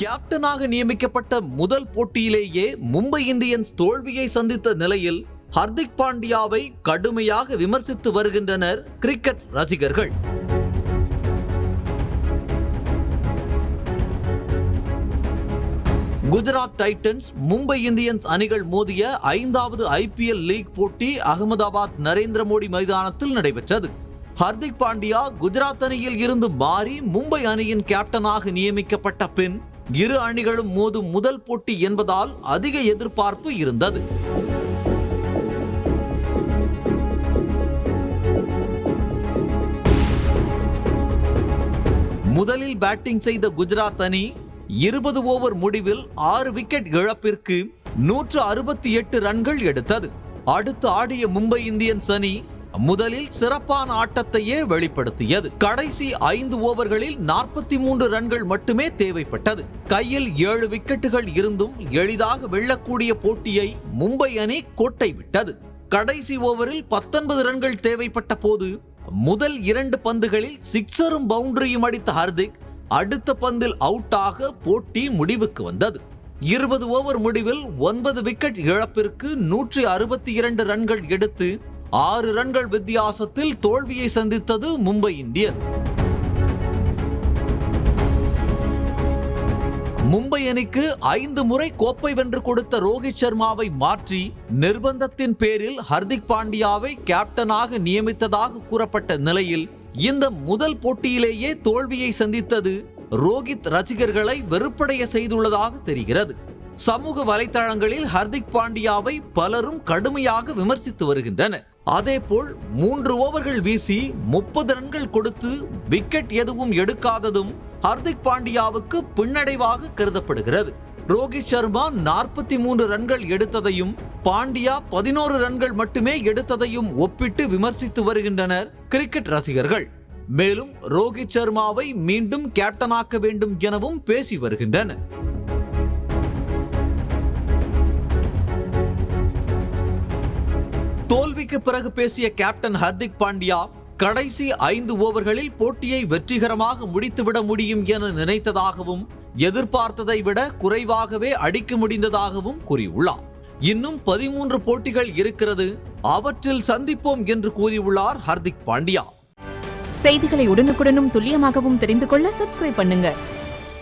கேப்டனாக நியமிக்கப்பட்ட முதல் போட்டியிலேயே மும்பை இந்தியன்ஸ் தோல்வியை சந்தித்த நிலையில் ஹர்திக் பாண்டியாவை கடுமையாக விமர்சித்து வருகின்றனர் கிரிக்கெட் ரசிகர்கள். குஜராத் டைட்டன்ஸ் மும்பை இந்தியன்ஸ் அணிகள் மோதிய 5வது IPL லீக் போட்டி அகமதாபாத் நரேந்திர மோடி மைதானத்தில் நடைபெற்றது. ஹர்திக் பாண்டியா குஜராத் அணியில் இருந்து மாறி மும்பை அணியின் கேப்டனாக நியமிக்கப்பட்ட பின் இரு அணிகளும் மோதும் முதல் போட்டி என்பதால் அதிக எதிர்பார்ப்பு இருந்தது. முதலில் பேட்டிங் செய்த குஜராத் அணி 20 ஓவர் முடிவில் 6 விக்கெட் இழப்பிற்கு 168 ரன்கள் எடுத்தது. அடுத்து ஆடிய மும்பை இந்தியன்ஸ் அணி முதலில் சிறப்பான ஆட்டத்தையே வெளிப்படுத்தியது. கடைசி 5 ஓவர்களில் 43 ரன்கள் மட்டுமே தேவைப்பட்டது. கையில் 7 விக்கெட்டுகள் இருந்தும் எளிதாக வெல்லக்கூடிய போட்டியை மும்பை அணி கோட்டை விட்டது. கடைசி ஓவரில் 19 ரன்கள் தேவைப்பட்ட போது முதல் 2 பந்துகளில் சிக்ஸரும் பவுண்டரியும் அடித்த ஹர்திக் அடுத்த பந்தில் அவுட் ஆக போட்டி முடிவுக்கு வந்தது. 20 ஓவர் முடிவில் 9 விக்கெட் இழப்பிற்கு 162 ரன்கள் எடுத்து 6 ரன்கள் வித்தியாசத்தில் தோல்வியை சந்தித்தது மும்பை இந்தியன்ஸ். மும்பை அணிக்கு 5 முறை கோப்பை வென்று கொடுத்த ரோஹித் சர்மாவை மாற்றி நிர்பந்தத்தின் பேரில் ஹர்திக் பாண்டியாவை கேப்டனாக நியமித்ததாக கூறப்பட்ட நிலையில் இந்த முதல் போட்டியிலேயே தோல்வியை சந்தித்தது ரோஹித் ரசிகர்களை வெறுப்படைய செய்துள்ளதாக தெரிகிறது. சமூக வலைதளங்களில் ஹர்திக் பாண்டியாவை பலரும் கடுமையாக விமர்சித்து வருகின்றனர். அதேபோல் 3 ஓவர்கள் வீசி 30 ரன்கள் கொடுத்து விக்கெட் எதுவும் எடுக்காததும் ஹர்திக் பாண்டியாவுக்கு பின்னடைவாக கருதப்படுகிறது. ரோஹித் சர்மா 43 ரன்கள் எடுத்ததையும் பாண்டியா 11 ரன்கள் மட்டுமே எடுத்ததையும் ஒப்பிட்டு விமர்சித்து வருகின்றனர் கிரிக்கெட் ரசிகர்கள். மேலும் ரோஹித் சர்மாவை மீண்டும் கேப்டனாக்க வேண்டும் எனவும் பேசி வருகின்றனர். தோல்விக்கு பிறகு பேசிய கேப்டன் ஹர்திக் பாண்டியா கடைசி 5 ஓவர்களில் போட்டியை வெற்றிகரமாக முடித்துவிட முடியும் என நினைத்ததாகவும் எதிர்பார்த்ததை விட குறைவாகவே அடிக்க முடிந்ததாகவும் கூறியுள்ளார். இன்னும் 13 போட்டிகள் இருக்கிறது, அவற்றில் சந்திப்போம் என்று கூறியுள்ளார் ஹர்திக் பாண்டியா. செய்திகளை உடனுக்குடனும் துல்லியமாகவும் தெரிந்து கொள்ள சப்ஸ்கிரைப் பண்ணுங்க.